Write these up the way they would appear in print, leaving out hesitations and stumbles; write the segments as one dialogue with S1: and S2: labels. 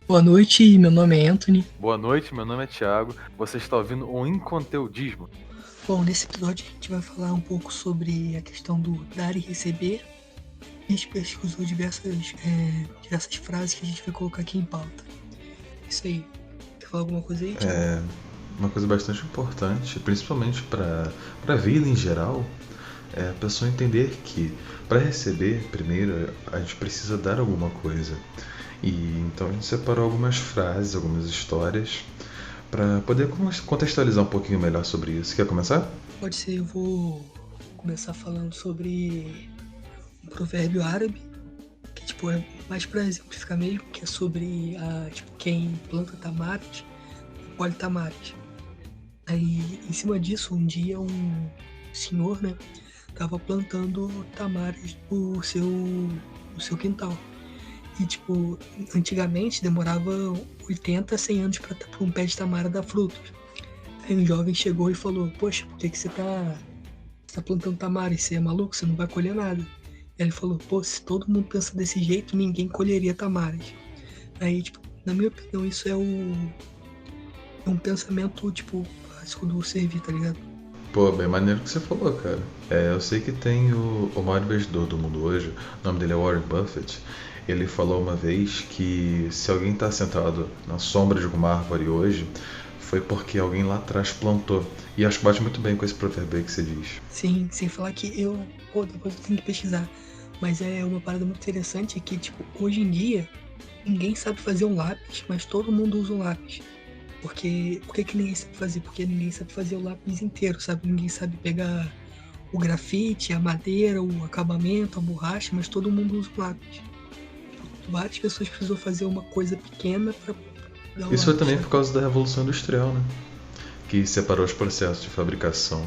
S1: Boa noite, meu nome é Anthony.
S2: Boa noite, meu nome é Thiago. Você está ouvindo o Inconteudismo.
S1: Bom, nesse episódio a gente vai falar um pouco sobre a questão do dar e receber. A gente pesquisou diversas frases que a gente vai colocar aqui em pauta. Isso aí. Quer falar alguma coisa aí, Thiago?
S3: Uma coisa bastante importante, principalmente para a vida em geral, é a pessoa entender que para receber, primeiro, a gente precisa dar alguma coisa. E então a gente separou algumas frases, algumas histórias, para poder contextualizar um pouquinho melhor sobre isso. Quer começar?
S1: Pode ser, eu vou começar falando sobre um provérbio árabe, que tipo, é mais para exemplificar mesmo, que é sobre quem planta tamares, colhe tamares. Aí, em cima disso, um dia um senhor, né, tava plantando tamares no seu quintal. E, tipo, antigamente demorava 80, 100 anos para um pé de tamara dar frutos. Aí um jovem chegou e falou: Poxa, por que, que você tá plantando tamara? Você é maluco? Você não vai colher nada. Aí ele falou: Pô, se todo mundo pensa desse jeito, ninguém colheria tamaras. Aí, tipo, na minha opinião, isso é um pensamento, tipo, básico do servir, tá ligado?
S3: Pô, bem maneiro que você falou, cara. Eu sei que tem o maior investidor do mundo hoje, o nome dele é Warren Buffett. Ele falou uma vez que se alguém está sentado na sombra de alguma árvore hoje, foi porque alguém lá atrás plantou. E acho que bate muito bem com esse provérbio aí que você diz.
S1: Sim, sem falar que depois eu tenho que pesquisar. Mas é uma parada muito interessante que, tipo, hoje em dia, ninguém sabe fazer um lápis, mas todo mundo usa um lápis. Por que ninguém sabe fazer? Porque ninguém sabe fazer o lápis inteiro, sabe? Ninguém sabe pegar o grafite, a madeira, o acabamento, a borracha, mas todo mundo usa um lápis. Várias pessoas precisam fazer uma coisa pequena pra dar o
S3: Isso foi
S1: lápis,
S3: também
S1: sabe?
S3: por causa da Revolução Industrial, né? Que separou os processos de fabricação.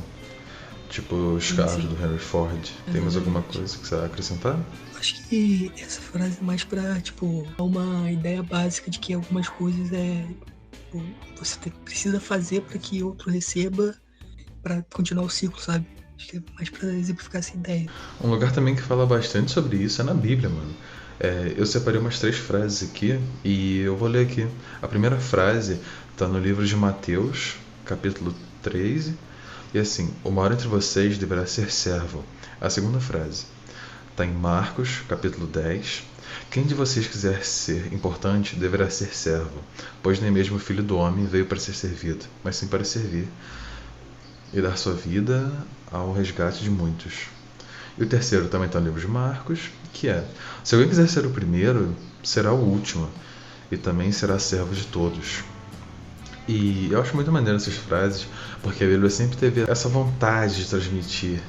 S3: Tipo os
S1: Sim,
S3: carros
S1: sim,
S3: do Henry Ford. Tem mais alguma
S1: exatamente.
S3: coisa que você vai acrescentar?
S1: Acho que essa frase é mais pra, tipo, dar uma ideia básica de que algumas coisas tipo, precisa fazer pra que outro receba pra continuar o ciclo, sabe? Acho que é mais pra exemplificar essa ideia.
S3: Um lugar também que fala bastante sobre isso é na Bíblia, mano. Eu separei umas 3 frases aqui e eu vou ler aqui. A primeira frase está no livro de Mateus, capítulo 13, e assim: O maior entre vocês deverá ser servo. A segunda frase está em Marcos, capítulo 10. Quem de vocês quiser ser importante deverá ser servo, pois nem mesmo o filho do homem veio para ser servido, mas sim para servir e dar sua vida ao resgate de muitos. E o terceiro também está no livro de Marcos, que é: se alguém quiser ser o primeiro, será o último, e também será servo de todos. E eu acho muito maneiro essas frases, porque a Bíblia sempre teve essa vontade de transmitir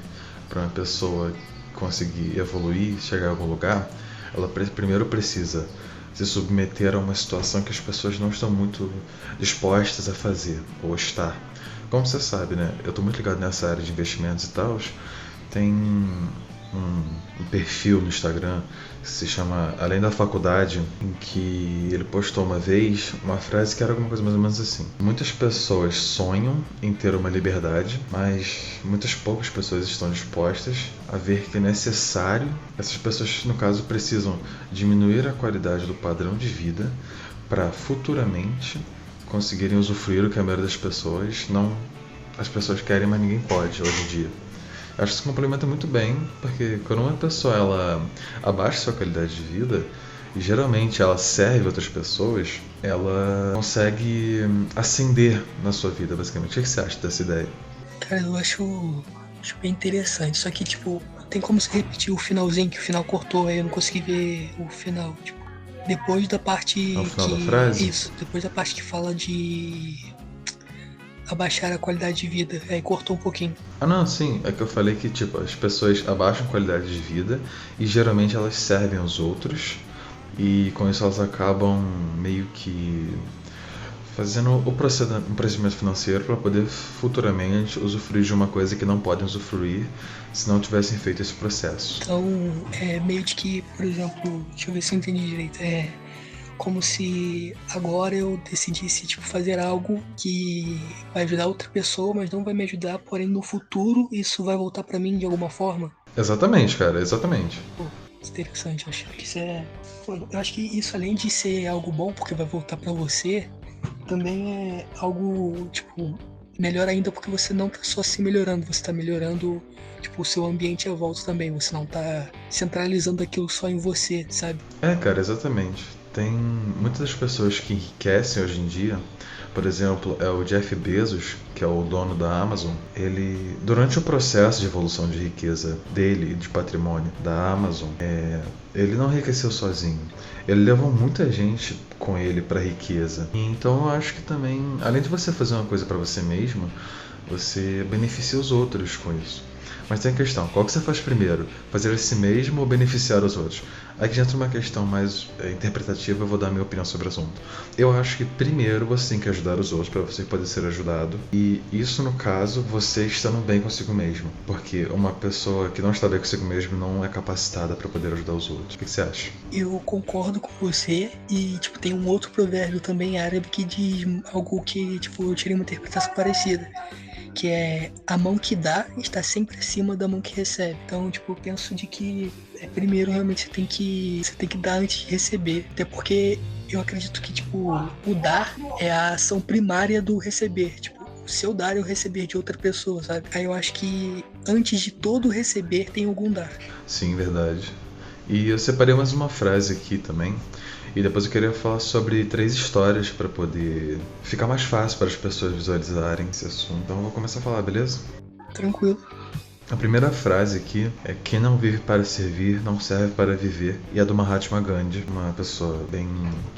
S3: para uma pessoa conseguir evoluir, chegar a algum lugar. Ela primeiro precisa se submeter a uma situação que as pessoas não estão muito dispostas a fazer ou estar. Como você sabe, né? Eu estou muito ligado nessa área de investimentos e tal. Tem um perfil no Instagram que se chama Além da Faculdade, em que ele postou uma vez uma frase que era alguma coisa mais ou menos assim: muitas pessoas sonham em ter uma liberdade, mas muitas poucas pessoas estão dispostas a ver que é necessário. Essas pessoas, no caso, precisam diminuir a qualidade do padrão de vida para futuramente conseguirem usufruir o que a maioria das pessoas não, as pessoas querem, mas ninguém pode hoje em dia. Acho que se complementa muito bem, porque quando uma pessoa ela abaixa sua qualidade de vida e geralmente ela serve outras pessoas, ela consegue ascender na sua vida, basicamente. O que você acha dessa ideia?
S1: Cara, eu acho bem interessante. Só que, tipo, tem como se repetir o finalzinho, que o final cortou, aí eu não consegui ver o final. Tipo, depois da
S3: Ao
S1: parte
S3: final da
S1: que.
S3: frase?
S1: Isso, depois da parte que fala de abaixar a qualidade de vida. Aí cortou um pouquinho.
S3: Ah, não, sim. É que eu falei que tipo, as pessoas abaixam a qualidade de vida e geralmente elas servem aos outros e com isso elas acabam meio que fazendo um procedimento financeiro para poder futuramente usufruir de uma coisa que não podem usufruir se não tivessem feito esse processo.
S1: Então, é meio de que, por exemplo, deixa eu ver se eu entendi direito. É como se agora eu decidisse, tipo, fazer algo que vai ajudar outra pessoa, mas não vai me ajudar, porém no futuro isso vai voltar pra mim de alguma forma.
S3: Exatamente, cara, exatamente.
S1: Interessante, eu acho que isso é. Mano, eu acho que isso, além de ser algo bom, porque vai voltar pra você, também é algo, tipo, melhor ainda porque você não tá só se melhorando, você tá melhorando, tipo, o seu ambiente à volta também. Você não tá centralizando aquilo só em você, sabe?
S3: Cara, exatamente. Tem muitas das pessoas que enriquecem hoje em dia, por exemplo, é o Jeff Bezos, que é o dono da Amazon. Ele, durante o processo de evolução de riqueza dele e de patrimônio da Amazon, ele não enriqueceu sozinho. Ele levou muita gente com ele para a riqueza. E então eu acho que também, além de você fazer uma coisa para você mesmo, você beneficia os outros com isso. Mas tem a questão, qual que você faz primeiro? Fazer a si mesmo ou beneficiar os outros? Aqui entra uma questão mais interpretativa, eu vou dar a minha opinião sobre o assunto. Eu acho que primeiro você tem que ajudar os outros para você poder ser ajudado. E isso, no caso, você estando bem consigo mesmo. Porque uma pessoa que não está bem consigo mesmo não é capacitada para poder ajudar os outros. O que você acha?
S1: Eu concordo com você e, tipo, tem um outro provérbio também árabe que diz algo que, tipo, eu tirei uma interpretação parecida, que é a mão que dá está sempre acima da mão que recebe. Então, tipo, eu penso de que primeiro realmente você tem que dar antes de receber, até porque eu acredito que, tipo, o dar é a ação primária do receber, tipo, se eu dar, eu receber de outra pessoa, sabe? Aí eu acho que antes de todo receber tem algum dar.
S3: Sim, verdade. E eu separei mais uma frase aqui também. E depois eu queria falar sobre 3 histórias para poder ficar mais fácil para as pessoas visualizarem esse assunto. Então eu vou começar a falar, beleza?
S1: Tranquilo.
S3: A primeira frase aqui é: quem não vive para servir não serve para viver. E é do Mahatma Gandhi, uma pessoa bem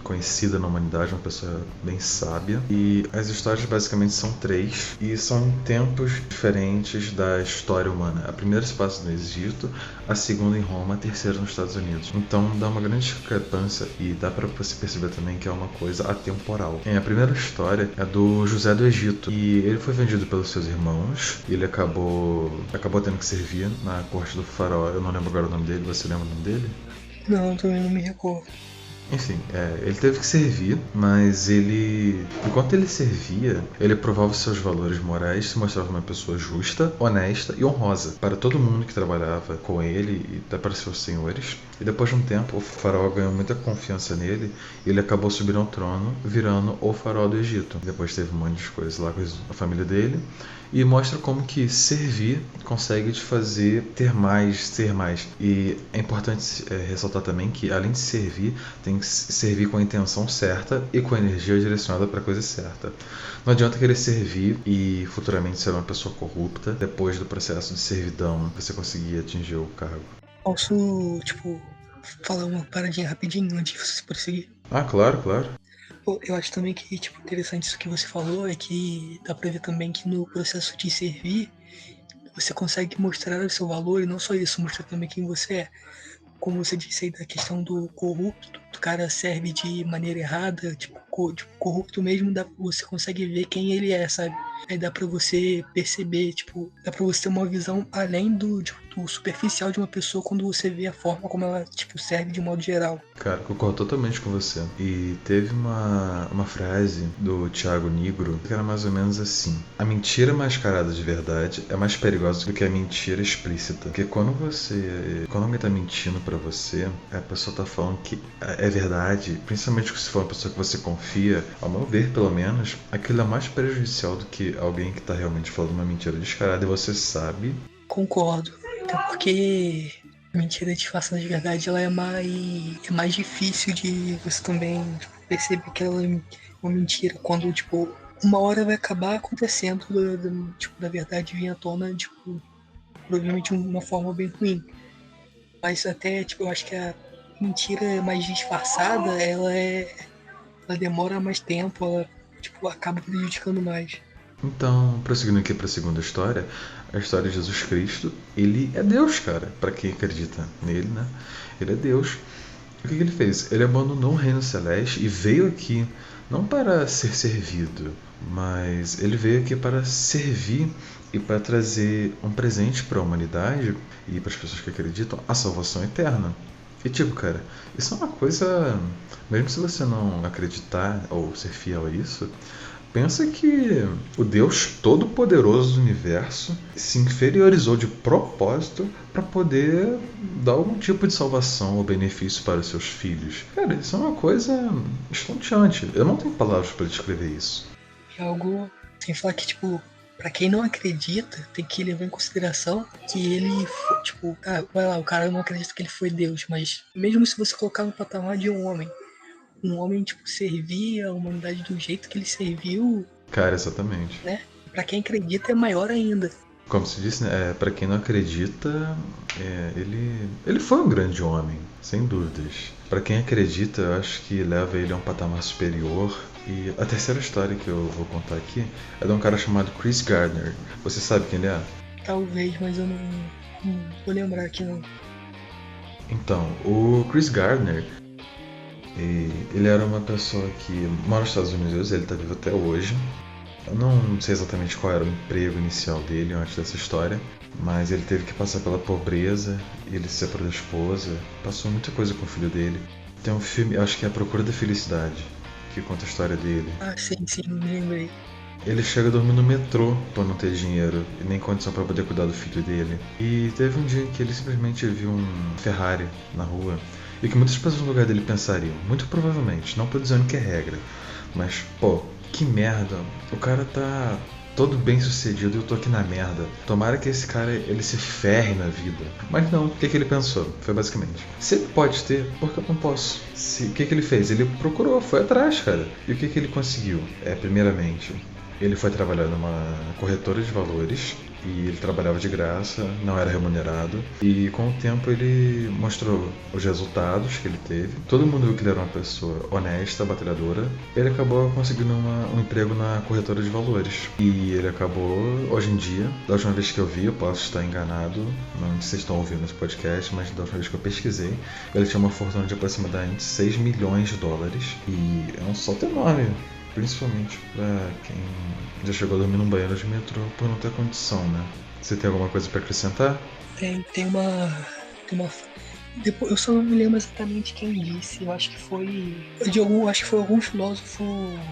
S3: conhecida na humanidade, uma pessoa bem sábia. E as histórias basicamente são 3 e são em tempos diferentes da história humana. A primeira se passa no Egito, a segunda em Roma, a terceira nos Estados Unidos. Então dá uma grande discrepância e dá para você perceber também que é uma coisa atemporal. A primeira história é do José do Egito e ele foi vendido pelos seus irmãos e ele acabou tendo que servir na corte do faraó. Eu não lembro agora o nome dele, você lembra o nome dele?
S1: Não, também não me recordo.
S3: Enfim, ele teve que servir, mas enquanto ele servia, ele provava seus valores morais, se mostrava uma pessoa justa, honesta e honrosa para todo mundo que trabalhava com ele e até para seus senhores. E depois de um tempo, o faraó ganhou muita confiança nele e ele acabou subindo ao trono, virando o faraó do Egito. Depois teve um monte de coisas lá com a família dele. E mostra como que servir consegue te fazer ter mais, ser mais. E é importante ressaltar também que, além de servir, tem que servir com a intenção certa e com a energia direcionada para a coisa certa. Não adianta querer servir e futuramente ser uma pessoa corrupta depois do processo de servidão você conseguir atingir o cargo.
S1: Posso, tipo, falar uma paradinha rapidinho antes de você prosseguir?
S3: Ah, claro, claro.
S1: Eu acho também que, tipo, interessante isso que você falou, é que dá pra ver também que no processo de servir, você consegue mostrar o seu valor e não só isso, mostrar também quem você é. Como você disse aí da questão do corrupto, do cara serve de maneira errada, tipo, corrupto mesmo, você consegue ver quem ele é, sabe? Aí dá pra você perceber, tipo, dá pra você ter uma visão além do superficial de uma pessoa quando você vê a forma como ela, tipo, serve de modo geral.
S3: Cara, concordo totalmente com você. E teve uma frase do Thiago Nigro que era mais ou menos assim: a mentira mascarada de verdade é mais perigosa do que a mentira explícita. Porque quando alguém tá mentindo pra você, a pessoa tá falando que é verdade, principalmente se for uma pessoa que você confia, ao meu ver, pelo menos, aquilo é mais prejudicial do que alguém que tá realmente falando uma mentira descarada e você sabe.
S1: Concordo. Até porque a mentira disfarçada de verdade ela é mais difícil de você também, tipo, perceber que ela é uma mentira quando, tipo, uma hora vai acabar acontecendo tipo, da verdade vir à tona, tipo, provavelmente de uma forma bem ruim. Mas até, tipo, eu acho que a mentira mais disfarçada, ela demora mais tempo, ela, tipo, acaba prejudicando mais.
S3: Então, prosseguindo aqui para a segunda história, a história de Jesus Cristo. Ele é Deus, cara, para quem acredita nele, né? Ele é Deus. O que ele fez? Ele abandonou o reino celeste e veio aqui não para ser servido, mas ele veio aqui para servir e para trazer um presente para a humanidade e para as pessoas que acreditam, a salvação eterna. E tipo, cara, isso é uma coisa, mesmo se você não acreditar ou ser fiel a isso, Pensa que o Deus Todo-Poderoso do Universo se inferiorizou de propósito para poder dar algum tipo de salvação ou benefício para os seus filhos. Cara, isso é uma coisa estonteante. Eu não tenho palavras para descrever isso.
S1: É algo, sem falar que, tipo, pra quem não acredita, tem que levar em consideração que ele, tipo, vai lá, o cara não acredita que ele foi Deus, mas mesmo se você colocar no patamar de um homem, tipo, servia a humanidade do jeito que ele serviu,
S3: Cara, exatamente.
S1: né? Pra quem acredita é maior ainda.
S3: Como se disse, né? Para quem não acredita, ele foi um grande homem, sem dúvidas. Para quem acredita, eu acho que leva ele a um patamar superior. E a terceira história que eu vou contar aqui é de um cara chamado Chris Gardner. Você sabe quem ele é?
S1: Talvez, mas eu não vou lembrar aqui não.
S3: Então, o Chris Gardner, ele era uma pessoa que mora nos Estados Unidos, ele está vivo até hoje. Eu não sei exatamente qual era o emprego inicial dele antes dessa história, mas ele teve que passar pela pobreza, ele se separou da esposa, passou muita coisa com o filho dele. Tem um filme, acho que é A Procura da Felicidade, que conta a história dele.
S1: Ah, sim, me lembrei.
S3: Ele chega a dormir no metrô por não ter dinheiro e nem condição para poder cuidar do filho dele. E teve um dia que ele simplesmente viu um Ferrari na rua e que muitas pessoas no lugar dele pensariam, muito provavelmente, não tô dizendo que é regra, mas pô, que merda, o cara tá todo bem sucedido e eu tô aqui na merda. Tomara que esse cara ele se ferre na vida. Mas não, o que ele pensou? Foi basicamente: se ele pode ter, por que eu não posso? O que ele fez? Ele procurou, foi atrás, cara. E o que ele conseguiu? Primeiramente, ele foi trabalhar numa corretora de valores e ele trabalhava de graça, não era remunerado. E com o tempo ele mostrou os resultados que ele teve. Todo mundo viu que ele era uma pessoa honesta, batalhadora. Ele acabou conseguindo um emprego na corretora de valores. E ele acabou, hoje em dia, da última vez que eu vi, eu posso estar enganado, não sei se vocês estão ouvindo esse podcast, mas da última vez que eu pesquisei, ele tinha uma fortuna de aproximadamente 6 milhões de dólares. E é um salto enorme, principalmente pra quem já chegou a dormir num banheiro de metrô por não ter condição, né? Você tem alguma coisa pra acrescentar?
S1: Tem uma. Depois, eu só não me lembro exatamente quem disse, eu acho que foi. Acho que foi algum filósofo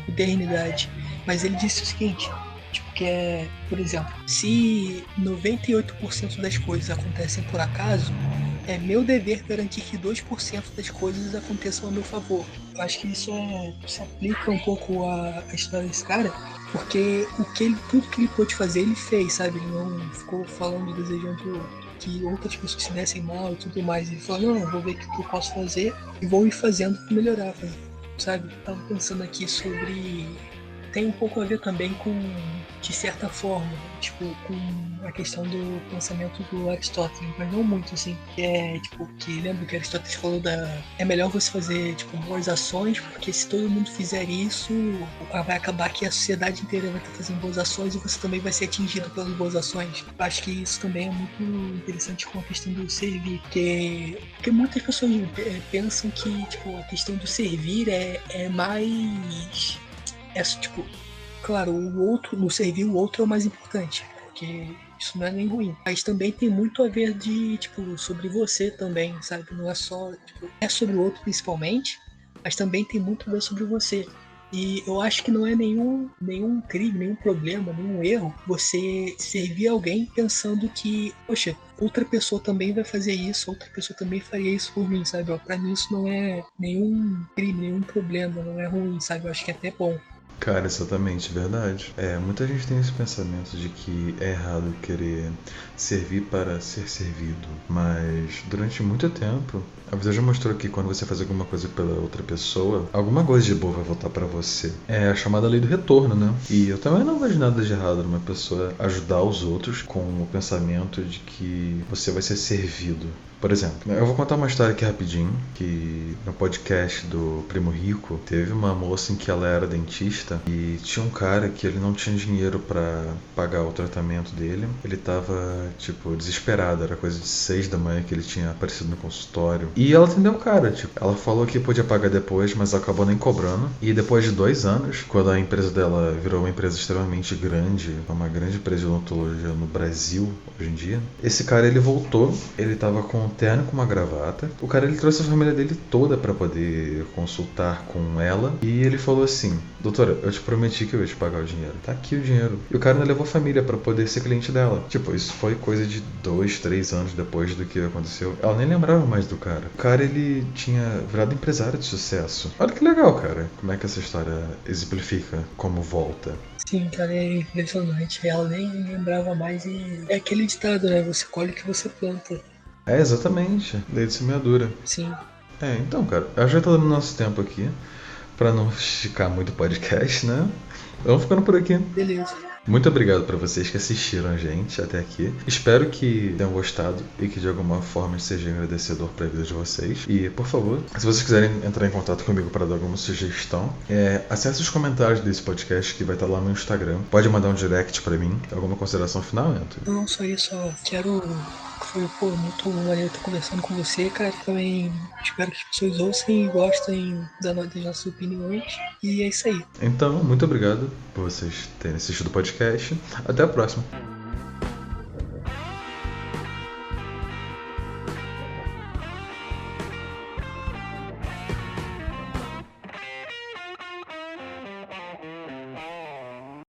S1: da eternidade. Mas ele disse o seguinte, tipo, que é, por exemplo, se 98% das coisas acontecem por acaso, é meu dever garantir que 2% das coisas aconteçam a meu favor. Eu acho que isso se aplica um pouco à história desse cara, porque tudo que ele pôde fazer, ele fez, sabe? Ele não ficou falando, desejando que outras pessoas se dessem mal e tudo mais. Ele falou, não, eu vou ver o que eu posso fazer e vou ir fazendo pra melhorar, sabe? Tava pensando aqui sobre... Tem um pouco a ver também com, de certa forma, tipo, com a questão do pensamento do Aristóteles, mas não muito, assim. Que lembra que Aristóteles falou é melhor você fazer, tipo, boas ações, porque se todo mundo fizer isso, vai acabar que a sociedade inteira vai estar fazendo boas ações e você também vai ser atingido pelas boas ações. Eu acho que isso também é muito interessante com a questão do servir, porque muitas pessoas pensam que, tipo, a questão do servir é mais... tipo, claro, no servir o outro é o mais importante, porque isso não é nem ruim, mas também tem muito a ver sobre você também, sabe? Não é só, é sobre o outro principalmente, mas também tem muito a ver sobre você. E eu acho que não é nenhum crime, nenhum problema, nenhum erro você servir alguém pensando que, poxa, outra pessoa também vai fazer isso, outra pessoa também faria isso por mim, sabe? Pra mim isso não é nenhum crime, nenhum problema, não é ruim, sabe? Eu acho que é até bom.
S3: Cara, exatamente, verdade. Muita gente tem esse pensamento de que é errado querer servir para ser servido, mas durante muito tempo a vida já mostrou que quando você faz alguma coisa pela outra pessoa, alguma coisa de boa vai voltar pra você. É a chamada lei do retorno, né? E eu também não vejo nada de errado numa pessoa ajudar os outros com o pensamento de que você vai ser servido. Por exemplo, eu vou contar uma história aqui rapidinho, que no podcast do Primo Rico, teve uma moça em que ela era dentista e tinha um cara que ele não tinha dinheiro pra pagar o tratamento dele. Ele tava, desesperado, era coisa de 6 da manhã que ele tinha aparecido no consultório. E ela atendeu o cara, ela falou que podia pagar depois, mas acabou nem cobrando. E depois de 2 anos, quando a empresa dela virou uma empresa extremamente grande, uma grande empresa de odontologia no Brasil, hoje em dia, esse cara ele voltou, ele tava com terno com uma gravata. O cara, ele trouxe a família dele toda pra poder consultar com ela. E ele falou assim: doutora, eu te prometi que eu ia te pagar o dinheiro. Tá aqui o dinheiro. E o cara ainda levou a família pra poder ser cliente dela. Tipo, isso foi coisa de 2, 3 anos depois do que aconteceu. Ela nem lembrava mais do cara. O cara, ele tinha virado empresário de sucesso. Olha que legal, cara. Como é que essa história exemplifica como volta.
S1: Sim, cara, é impressionante. Ela nem lembrava mais e é aquele ditado, né? Você colhe o que você planta.
S3: É, exatamente. Lei de semeadura.
S1: Sim.
S3: Então, cara, a gente já tá dando nosso tempo aqui. Pra não esticar muito o podcast, né? Vamos ficando por aqui.
S1: Beleza.
S3: Muito obrigado para vocês que assistiram a gente até aqui. Espero que tenham gostado e que de alguma forma seja agradecedor para a vida de vocês. E, por favor, se vocês quiserem entrar em contato comigo para dar alguma sugestão, acesse os comentários desse podcast que vai estar lá no Instagram. Pode mandar um direct para mim. Alguma consideração final, Anthony?
S1: Não, só isso. Quero... Foi muito maneiro estar conversando com você, cara. Também espero que as pessoas ouçam e gostem das nossas opiniões. E é isso aí.
S3: Então, muito obrigado por vocês terem assistido o podcast. Até a próxima.